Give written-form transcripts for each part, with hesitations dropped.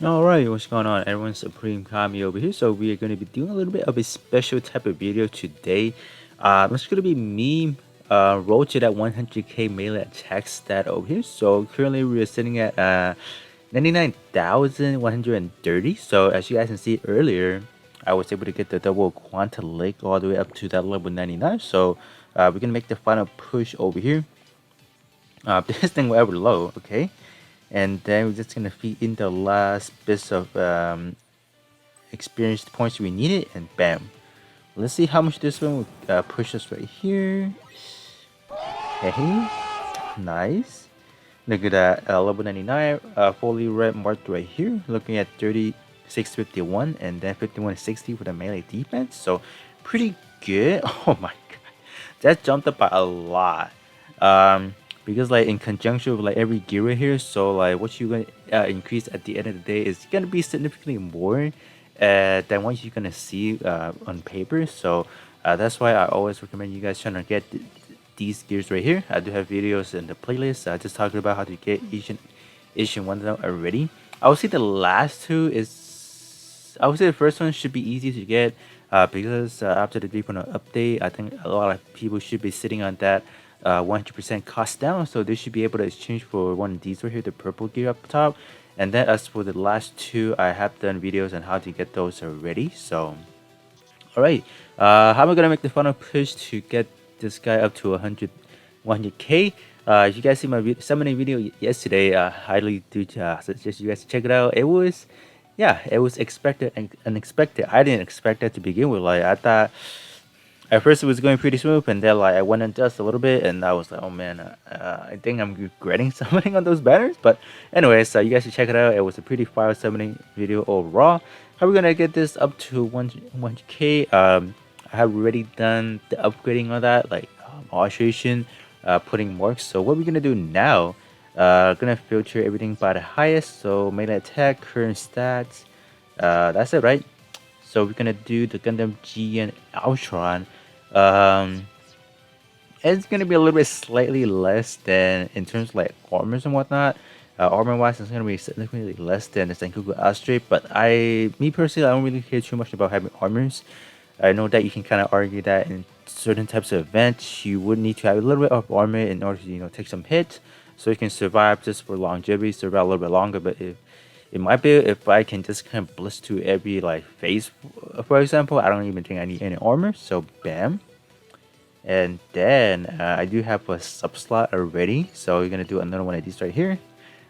Alright, what's going on? Everyone's Supreme Kami over here. So we are going to be doing a little bit of a special type of video today. It's going to be me roll to that 100k melee attack stat over here. So currently we are sitting at 99,130. So as you guys can see earlier, I was able to get the double quanta lake all the way up to that level 99. So we're going to make the final push over here. This thing will ever low, okay? And then we're just gonna feed in the last bits of experience points we needed, and bam. Let's see how much this one will push us right here. Hey, nice. Look at that, level 99, fully red marked right here. Looking at 3651 and then 5160 for the melee defense. So pretty good. Oh my god, that jumped up by a lot. Because like in conjunction with like every gear right here, so like what you're gonna increase at the end of the day is gonna be significantly more than what you're gonna see on paper. So that's why I always recommend you guys trying to get these gears right here. I do have videos in the playlist just talking about how to get each and one of them already. I would say the last two is, I would say the first one should be easy to get because after the 3.0 update, I think a lot of people should be sitting on that 100% cost down, so they should be able to exchange for one of these right here, the purple gear up top. And then as for the last two, I have done videos on how to get those already. So all right, how am I gonna make the final push to get this guy up to 100k? If you guys see my summoning video yesterday, highly do suggest you guys check it out. It was, yeah, it was expected and unexpected. I didn't expect that to begin with. Like I thought at first it was going pretty smooth, and then like I went and just a little bit, and I was like, oh man, I think I'm regretting summoning on those banners. But anyways, you guys should check it out. It was a pretty fire summoning video overall. How are we gonna get this up to 100k? I have already done the upgrading on that, like alteration, putting marks. So what we're gonna do now? Gonna filter everything by the highest. So melee attack, current stats. That's it, right? So we're gonna do the Gundam Jiyan Altron. Um, it's gonna be a little bit slightly less than in terms of like armors and whatnot. Armor wise, it's gonna be significantly less than the Sengoku Astre. But me personally, I don't really care too much about having armors. I know that you can kind of argue that in certain types of events, you would need to have a little bit of armor in order to take some hits, so you can survive just for longevity, survive a little bit longer. But if in my build, if I can just kind of blitz to every like phase, for example, I don't even think I need any armor. So bam. And then I do have a sub slot already, so we're gonna do another one of these right here.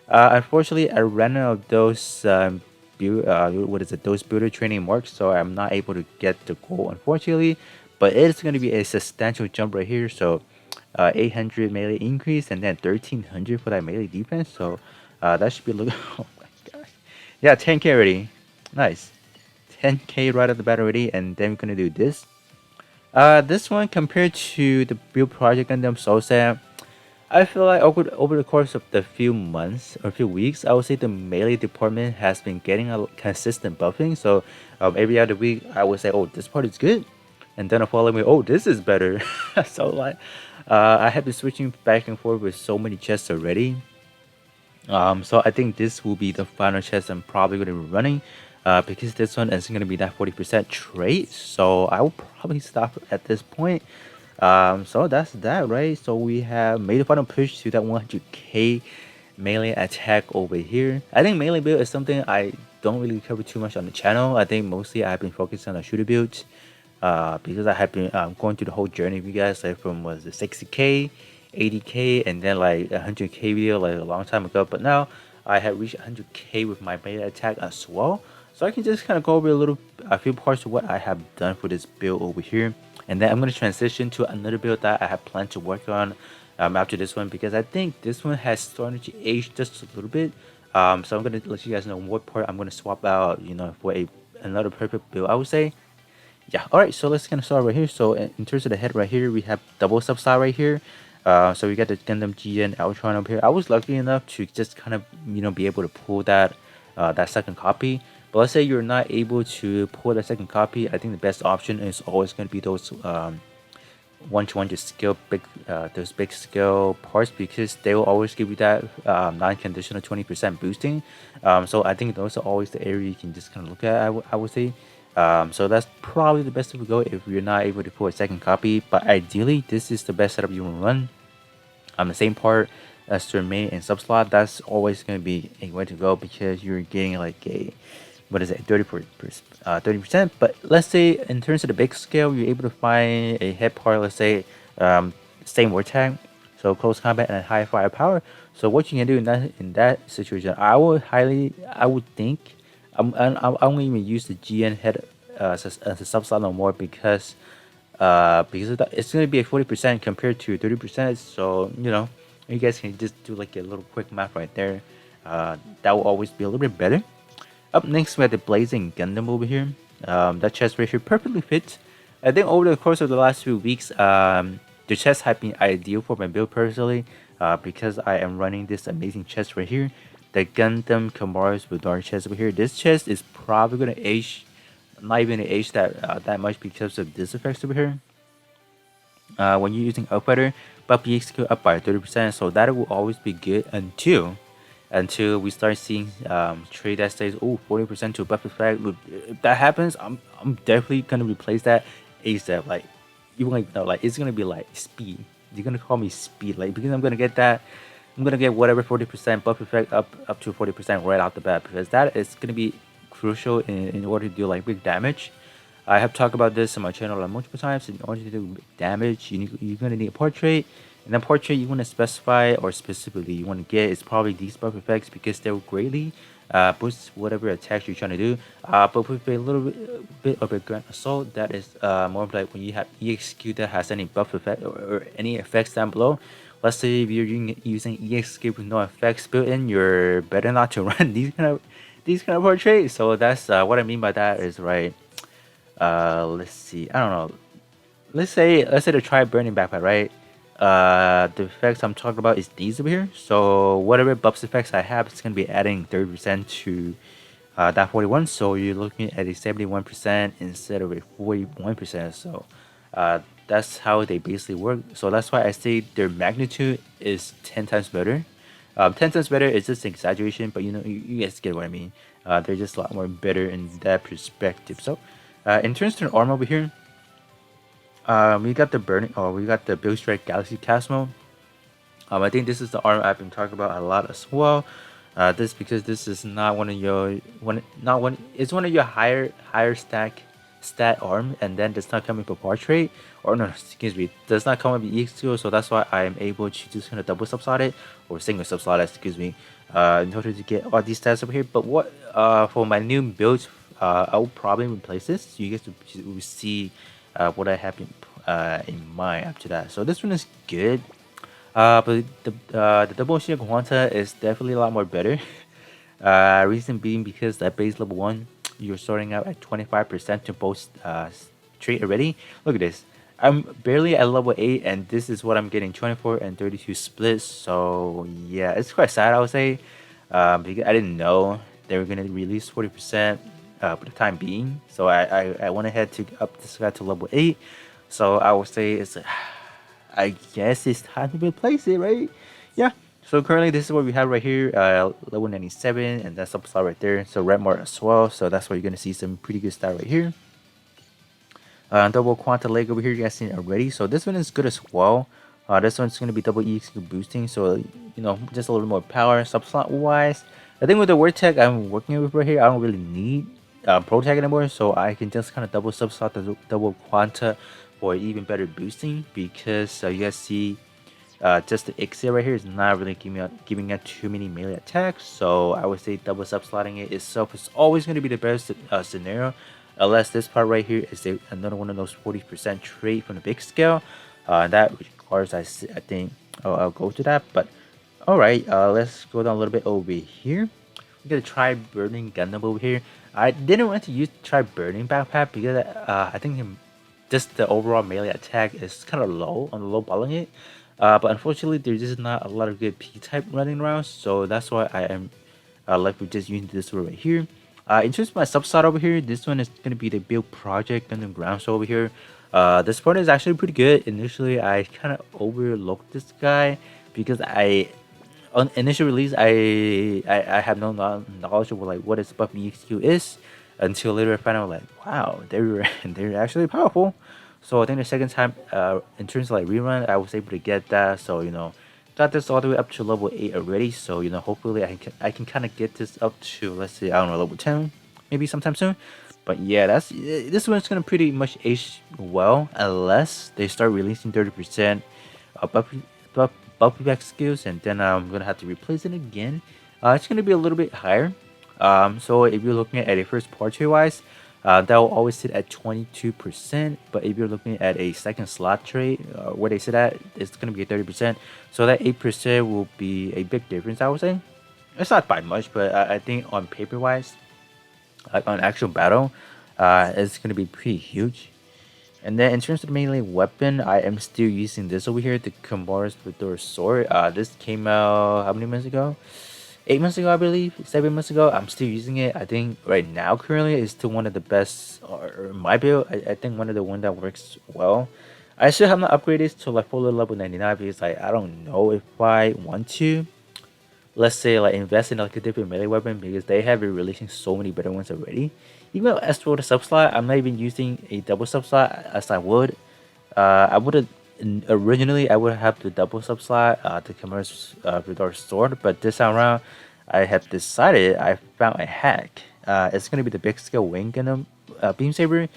Unfortunately, I ran out of those what is it? Those builder training marks, so I'm not able to get the goal, unfortunately. But it's gonna be a substantial jump right here. So 800 melee increase, and then 1300 for that melee defense. So that should be looking. Oh my god! Yeah, 10k already. Nice. 10k right off the bat already, and then we're gonna do this. This one compared to the build project Gundam Soul Sand, I feel like over the course of the few months or few weeks, I would say the melee department has been getting a consistent buffing. So every other week, I would say, oh, this part is good, and then the following week, oh, this is better. So like, I have been switching back and forth with so many chests already. So I think this will be the final chest I'm probably going to be running. Because this one isn't going to be that 40% trait, so I will probably stop at this point. So that's that, right? So we have made a final push to that 100k melee attack over here. I think melee build is something I don't really cover too much on the channel. I think mostly I've been focused on the shooter builds, because I have been going through the whole journey with you guys, like from was it 60k, 80k, and then like 100k video like a long time ago. But now I have reached 100k with my melee attack as well. So I can just kind of go over a few parts of what I have done for this build over here. And then I'm going to transition to another build that I have planned to work on after this one, because I think this one has started to age just a little bit. So I'm going to let you guys know what part I'm going to swap out, for another perfect build, I would say. Yeah, alright, so let's kind of start right here. So in terms of the head right here, we have double subside right here. So we got the Gundam Jiyan Altron up here. I was lucky enough to just kind of, be able to pull that second copy. But let's say you're not able to pull the second copy, I think the best option is always going to be those once you want to scale big those big scale parts, because they will always give you that non-conditional 20% boosting. So I think those are always the area you can just kind of look at. I would say. So that's probably the best way to go if you're not able to pull a second copy. But ideally, this is the best setup you want to run. On the same part as your main and sub slot, that's always going to be a way to go, because you're getting like a, what is it, 30%. But let's say in terms of the big scale, you're able to find a head part, let's say same word tag, so close combat and high firepower. So what you can do in that situation, I would think I won't even use the GN head as a sub slot no more, because of that, it's going to be a 40% compared to 30%. So you guys can just do like a little quick math right there. That will always be a little bit better. Up next, we have the Blazing Gundam over here. That chest ratio perfectly fits. I think over the course of the last few weeks, the chest has been ideal for my build personally, because I am running this amazing chest right here, the Gundam Kamaros with dark chest over here. This chest is probably gonna age, not even age that much, because of this effects over here. When you're using Outfighter, buff EXQ up by 30%, so that will always be good until we start seeing trade that says 40% to buff effect. If that happens, I'm definitely gonna replace that ASAP. Like you like know, like it's gonna be like speed. You're gonna call me speed, like, because I'm gonna get that. I'm gonna get whatever 40% buff effect up to 40% right out the bat, because that is gonna be crucial in order to do like big damage. I have talked about this on my channel multiple times. In order to do big damage, you're gonna need a portrait. And the portrait you want to specify, or specifically you want to get, is probably these buff effects, because they will greatly boost whatever attacks you're trying to do. But with a little bit of a grand assault, that is more like when you have EXQ that has any buff effect or any effects down below. Let's say if you're using EXQ with no effects built in, you're better not to run these kind of portraits. So that's what I mean by that is, right. Let's see. I don't know. Let's say the try burning backpack, right? The effects I'm talking about is these over here. So whatever buffs effects I have, it's gonna be adding 30% to that 41. So you're looking at a 71% instead of a 41%. So that's how they basically work. So that's why I say their magnitude is 10 times better. 10 times better is just an exaggeration, but you guys get what I mean. They're just a lot more better in that perspective. So in terms of the armor over here, we got the Bill Strike Galaxy Casmo. I think this is the armor I've been talking about a lot as well. This because this is not one of your it's one of your higher stat arm, and then does not come with a portrait, or no, excuse me, does not come with EXQ. So that's why I am able to just kind of double subslot it, or single subslot it, excuse me, in order to get all these stats over here. But what for my new build, I will probably replace this. So you guys will see what I have in mind after that. So this one is good. But the double shield Quanta is definitely a lot more better. Reason being because that base level 1, you're starting out at 25% to both trait already. Look at this. I'm barely at level 8, and this is what I'm getting, 24 and 32 splits. So yeah, it's quite sad, I would say, because I didn't know they were gonna release 40% for the time being. So I went ahead to up this guy to level 8. So I would say I guess it's time to replace it, right? Yeah. So currently this is what we have right here, level 97, and that's up slot right there. So red mark as well. So that's where you're gonna see some pretty good stuff right here. Double Quanta leg over here, you guys seen it already. So this one is good as well. This one's gonna be double EXQ boosting, so just a little more power. Subslot wise, I think with the word tag I'm working with right here, I don't really need pro tag anymore, so I can just kind of double subslot the double Quanta for even better boosting, because you guys see just the EXE right here is not really giving out too many melee attacks. So I would say double subslotting it itself is always going to be the best scenario, unless this part right here is another one of those 40% trait from the big scale. That requires, I think, I'll go to that. But all right, let's go down a little bit over here. We're gonna try burning Gundam over here. I didn't want to use try burning backpack because I think just the overall melee attack is kind of low on the low balling it. But unfortunately, there's just not a lot of good P-type running around, so that's why I am left with just using this one right here. In terms of my subslot over here, this one is going to be the build project Gundam Ground over here. This part is actually pretty good. Initially, I kind of overlooked this guy because on initial release, I have no knowledge of like what is buff EXQ is until later I found out like wow they're actually powerful. So I think the second time in terms of like rerun, I was able to get that. So got this all the way up to level 8 already. So hopefully I can kind of get this up to, let's say, I don't know, level 10 maybe sometime soon. But yeah, this one's gonna pretty much age well unless they start releasing 30% buff buff back skills, and then I'm gonna have to replace it again. It's gonna be a little bit higher. So if you're looking at a first party wise, that will always sit at 22%. But if you're looking at a second slot trade, where they sit at, it's gonna be 30%. So that 8% will be a big difference, I would say. It's not by much, but I think on paper wise, like on actual battle, it's gonna be pretty huge. And then in terms of the melee weapon, I am still using this over here, the Kamara's Fedora sword. This came out how many months ago? 8 months ago, I believe. 7 months ago. I'm still using it. I think right now, currently, it's still one of the best, or my build. I think one of the one that works well. I still have not upgraded to like full level 99 because like I don't know if I want to. Let's say like invest in like a different melee weapon because they have been releasing so many better ones already. Even as for the sub slot, I'm not even using a double sub slot as I would. I would have originally I would have the double sub slot to Kamara's Fedora sword, but this time around I have decided I found a hack. It's gonna be the big scale wing Gundam beam saber.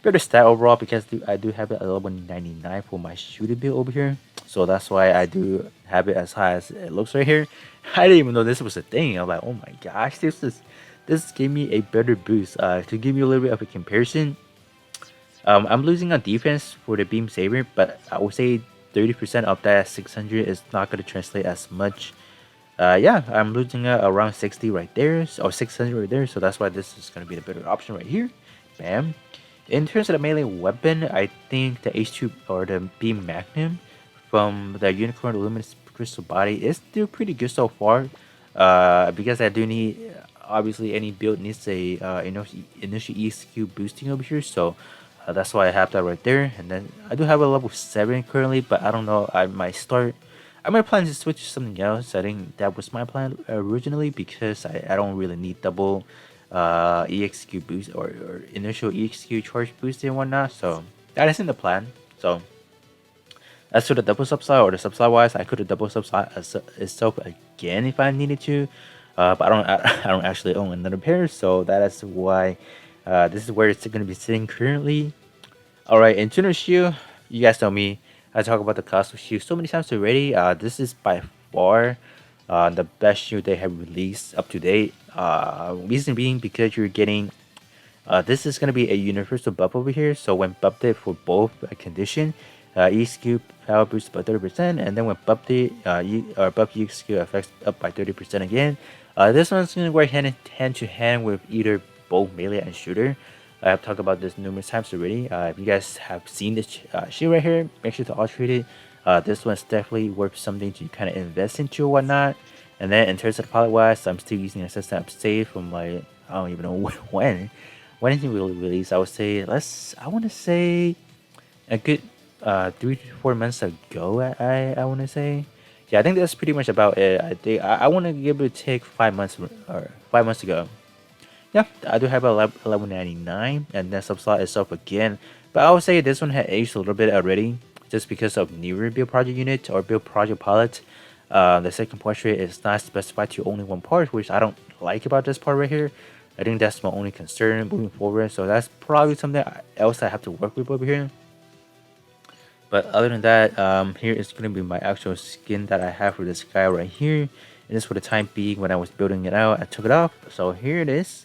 Better stat overall because I do have it at level 99 for my shooter build over here. So that's why I do have it as high as it looks right here. I didn't even know this was a thing. I'm like, oh my gosh, this gave me a better boost. To give you a little bit of a comparison, I'm losing on defense for the beam saber, but I would say 30% of that 600 is not going to translate as much. Yeah, I'm losing around 60 right there, or 600 right there, so that's why this is going to be the better option right here. Bam. In terms of the melee weapon, I think the H2 or the Beam Magnum from the Unicorn Luminous Crystal Body is still pretty good so far. Because I do need, obviously, any build needs a initial EXQ boosting over here, so that's why I have that right there. And then I do have a level 7 currently, but I don't know. I might plan to switch to something else. I think that was my plan originally because I don't really need double EXQ boost or initial EXQ charge boost and whatnot. So that isn't the plan. So as for the double subslot or the subslot wise, I could have double subslot itself again if I needed to. But I don't actually own another pair, so that is why this is where it's going to be sitting currently. Alright, in Tuner Shield, you guys know me. I talk about the Cosmic Shield so many times already. This is by far the best shield they have released up to date. Reason being because you're getting this is going to be a universal buff over here. So when buffed it for both condition, EXQ power boost by 30%, and then when buffed it, buff EXQ effects up by 30% again. This one's going to work hand to hand with either both melee and shooter. I have talked about this numerous times already. If you guys have seen this shield right here, make sure to ultrate it. This one's definitely worth something to kind of invest into or whatnot. And then in terms of the pilot wise, I'm still using a system save from like I don't even know when. When is it really released? I would say I want to say a good 3 to 4 months ago. I want to say. Yeah, I think that's pretty much about it. I think I want to give it a take 5 months or 5 months ago. Yeah, I do have a level 99 and then subslot itself again. But I would say this one had aged a little bit already just because of newer build project unit or build project palette. The second portrait is not specified to only one part, which I don't like about this part right here. I think that's my only concern moving forward. So that's probably something else I have to work with over here. But other than that, here is going to be my actual skin that I have for this guy right here. And this for the time being when I was building it out, I took it off. So here it is.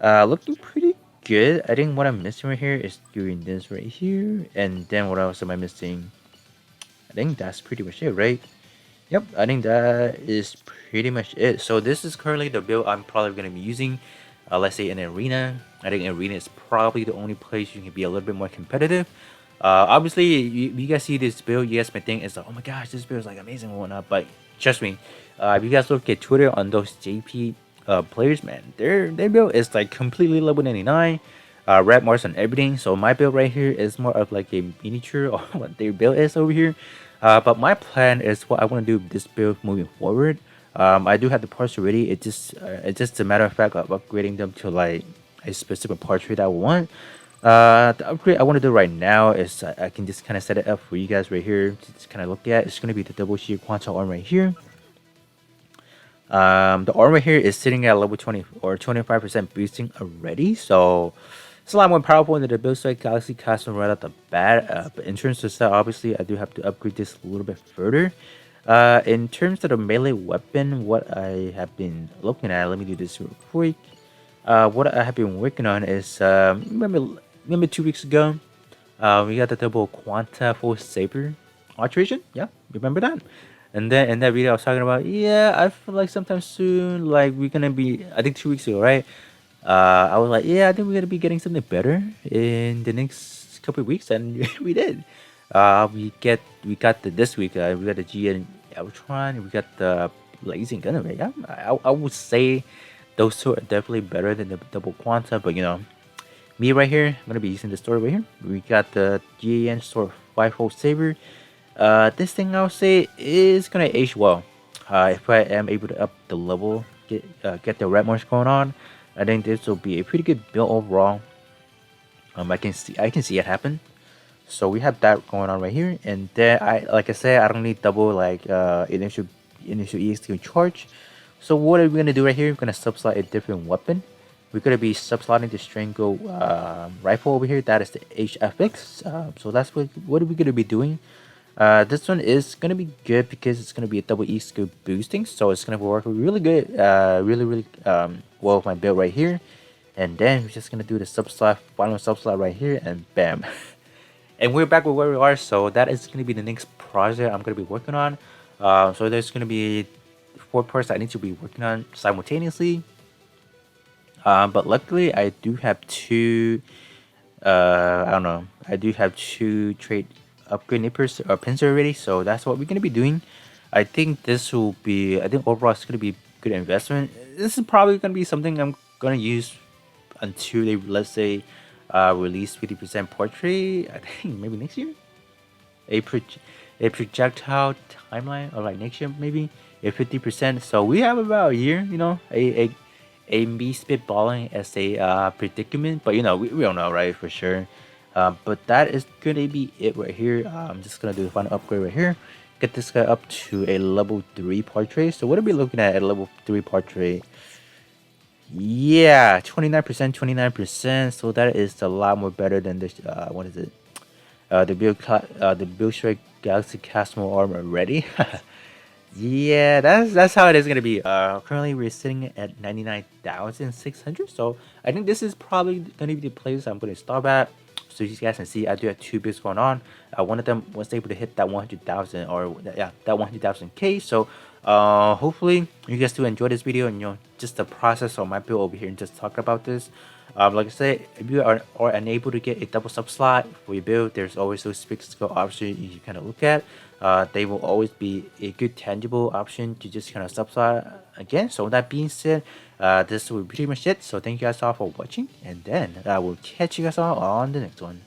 Looking pretty good. I think what I'm missing right here is doing this right here. And then what else am I missing? I think that's pretty much it, right? Yep, I think that is pretty much it. So this is currently the build I'm probably going to be using. Let's say in arena. I think arena is probably the only place you can be a little bit more competitive. Obviously, you guys see this build, you guys may think it's like, oh my gosh, this build is like amazing and whatnot. But trust me, if you guys look at Twitter on those JP players, man, their build is like completely level 99. red marks on everything. So my build right here is more of like a miniature of what their build is over here. But my plan is what I want to do with this build moving forward. I do have the parts already. It's just a matter of fact of upgrading them to like a specific part tree that I want. The upgrade I want to do right now is I can just kind of set it up for you guys right here to just kind of look at. It's going to be the double shear quantum arm right here. The armor here is sitting at level 20 or 25% boosting already, so it's a lot more powerful than the build strike Galaxy Custom right out the bat. But in terms of that, obviously, I do have to upgrade this a little bit further. In terms of the melee weapon, what I have been looking at, let me do this real quick. What I have been working on is remember 2 weeks ago, we got the double Quanta full saber alteration. Yeah, remember that? And then in that video, I was talking about, yeah, I feel like sometime soon, like we're gonna be, I think 2 weeks ago, right? I was like, yeah, I think we're gonna be getting something better in the next couple of weeks, and we did. We got the this week. We got the Jiyan Altron. We got the Blazing Gundam. Right? Yeah, I would say those two are definitely better than the double Quanta, but you know, me right here, I'm gonna be using the sword right here. We got the GAN sword 5-volt saber. This thing I'll say is gonna age well. If I am able to up the level, get the red marks going on, I think this will be a pretty good build overall. I can see it happen. So we have that going on right here, and then like I said, I don't need double like initial EXE charge. So what are we gonna do right here? We're gonna subslot a different weapon. We're gonna be subslotting the Strangle rifle over here. That is the HFX. So that's what are we gonna be doing. This one is gonna be good because it's gonna be a double E skill boosting, so it's gonna work really good, really well with my build right here. And then we're just gonna do the subslot, final subslot right here, and bam, and we're back with where we are. So that is gonna be the next project I'm gonna be working on. So there's gonna be 4 parts I need to be working on simultaneously. But luckily I do have 2. I don't know. I do have 2 trade upgrade nippers or pins already, so that's what we're gonna be doing. I think this will be. I think overall it's gonna be good investment. This is probably gonna be something I'm gonna use until they, let's say, release 50% portrait. I think maybe next year. A projectile timeline, or like next year maybe a 50%. So we have about a year. You know, a me spitballing as a predicament, but you know, we don't know, right, for sure. But that is gonna be it right here. I'm just gonna do the final upgrade right here. Get this guy up to a level 3 portrait. So what are we looking at a level 3 portrait? Yeah, 29%, 29%. So that is a lot more better than this. What is it? The build strike Galaxy Cosmo armor already. Yeah, that's how it is gonna be. Currently we're sitting at 99,600. So I think this is probably gonna be the place I'm gonna stop at. So you guys can see, I do have 2 builds going on. One of them was able to hit that 100,000, or yeah, that 100,000K. So hopefully you guys do enjoy this video, and you know, just the process of my build over here and just talk about this. Like I said, if you are unable to get a double sub slot for your build, there's always those fixed skill options you kind of look at. They will always be a good tangible option to just kind of sub slot again. So with that being said, this will be pretty much it. So thank you guys all for watching, and then I will catch you guys all on the next one.